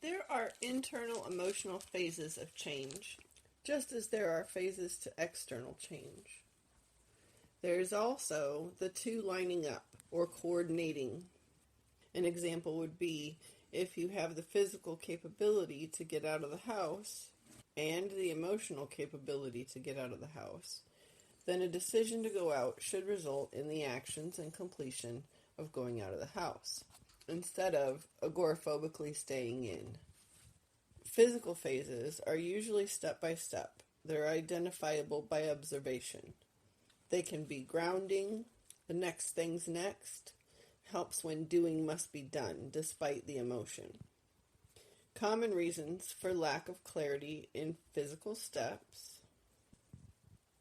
There are internal emotional phases of change, just as there are phases to external change. There is also the two lining up, or coordinating. An example would be if you have the physical capability to get out of the house and the emotional capability to get out of the house, then a decision to go out should result in the actions and completion of going out of the house, instead of agoraphobically staying in. Physical phases are usually step by step. They're identifiable by observation. They can be grounding, the next thing's next, helps when doing must be done despite the emotion. Common reasons for lack of clarity in physical steps.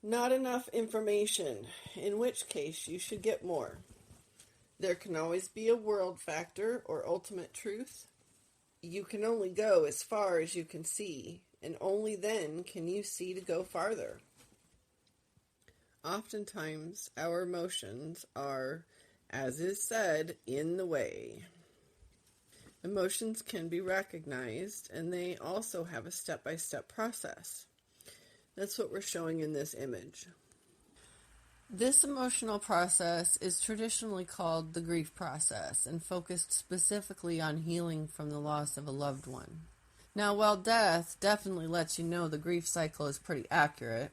Not enough information, in which case you should get more. There can always be a world factor or ultimate truth. You can only go as far as you can see, and only then can you see to go farther. Oftentimes, our emotions are, as is said, in the way. Emotions can be recognized, and they also have a step-by-step process. That's what we're showing in this image. This emotional process is traditionally called the grief process and focused specifically on healing from the loss of a loved one. Now, while death definitely lets you know the grief cycle is pretty accurate,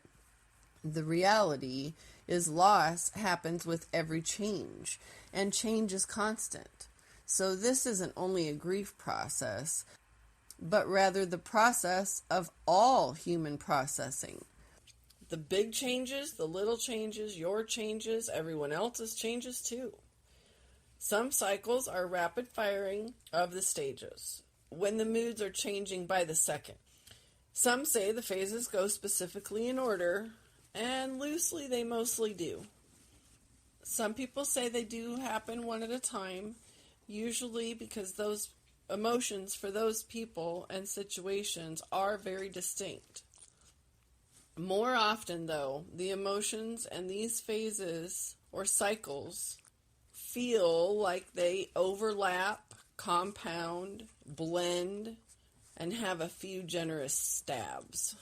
the reality is loss happens with every change, and change is constant. So this isn't only a grief process, but rather the process of all human processing. The big changes, the little changes, your changes, everyone else's changes too. Some cycles are rapid firing of the stages, when the moods are changing by the second. Some say the phases go specifically in order, and loosely they mostly do. Some people say they do happen one at a time, usually because those emotions for those people and situations are very distinct. More often, though, the emotions and these phases or cycles feel like they overlap, compound, blend, and have a few generous stabs.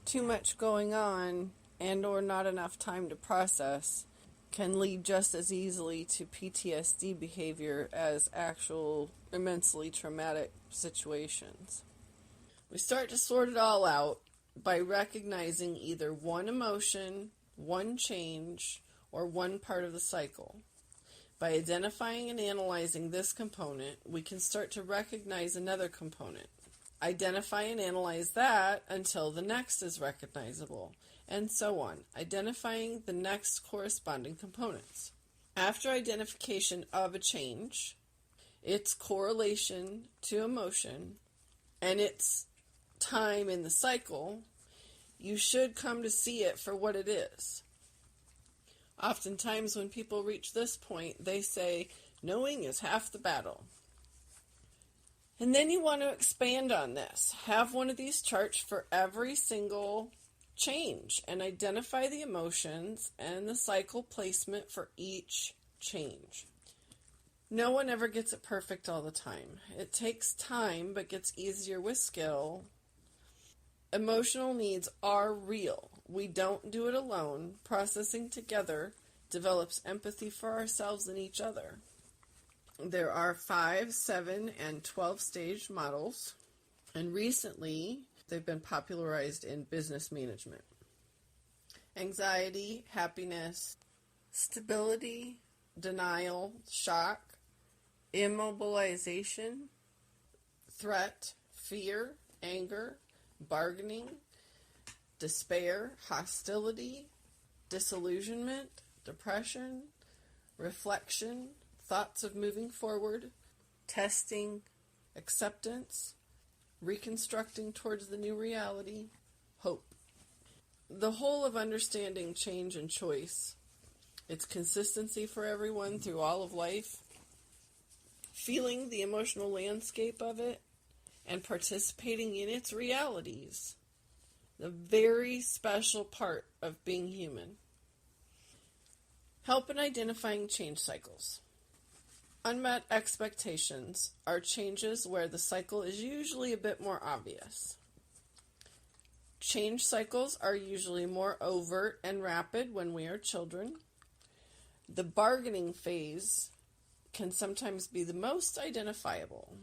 Too much going on and or not enough time to process can lead just as easily to PTSD behavior as actual immensely traumatic situations. We start to sort it all out by recognizing either one emotion, one change, or one part of the cycle. By identifying and analyzing this component, we can start to recognize another component. Identify and analyze that until the next is recognizable, and so on, identifying the next corresponding components. After identification of a change, its correlation to emotion, and its time in the cycle, you should come to see it for what it is. Oftentimes when people reach this point, they say, knowing is half the battle. And then you want to expand on this. Have one of these charts for every single change and identify the emotions and the cycle placement for each change. No one ever gets it perfect all the time. It takes time, but gets easier with skill. Emotional needs are real. We don't do it alone. Processing together develops empathy for ourselves and each other. There are 5, 7, and 12-stage models, and recently they've been popularized in business management. Anxiety, happiness, stability, denial, shock, immobilization, threat, fear, anger, bargaining, despair, hostility, disillusionment, depression, reflection, thoughts of moving forward, testing, acceptance, reconstructing towards the new reality, hope. The whole of understanding change and choice, its consistency for everyone through all of life, feeling the emotional landscape of it, and participating in its realities, the very special part of being human. Help in identifying change cycles. Unmet expectations are changes where the cycle is usually a bit more obvious. Change cycles are usually more overt and rapid when we are children. The bargaining phase can sometimes be the most identifiable.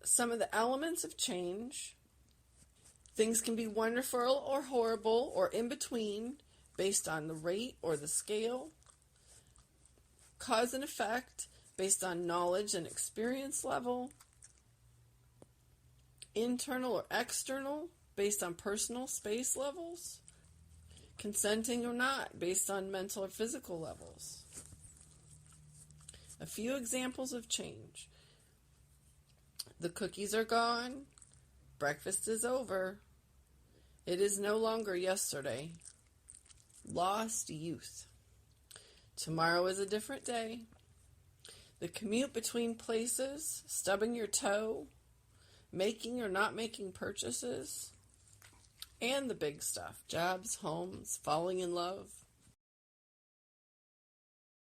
Some of the elements of change: things can be wonderful or horrible or in between based on the rate or the scale. Cause and effect based on knowledge and experience level. Internal or external based on personal space levels. Consenting or not based on mental or physical levels. A few examples of change: the cookies are gone. Breakfast is over. It is no longer yesterday. Lost youth. Tomorrow is a different day. The commute between places, stubbing your toe, making or not making purchases, and the big stuff: jobs, homes, falling in love.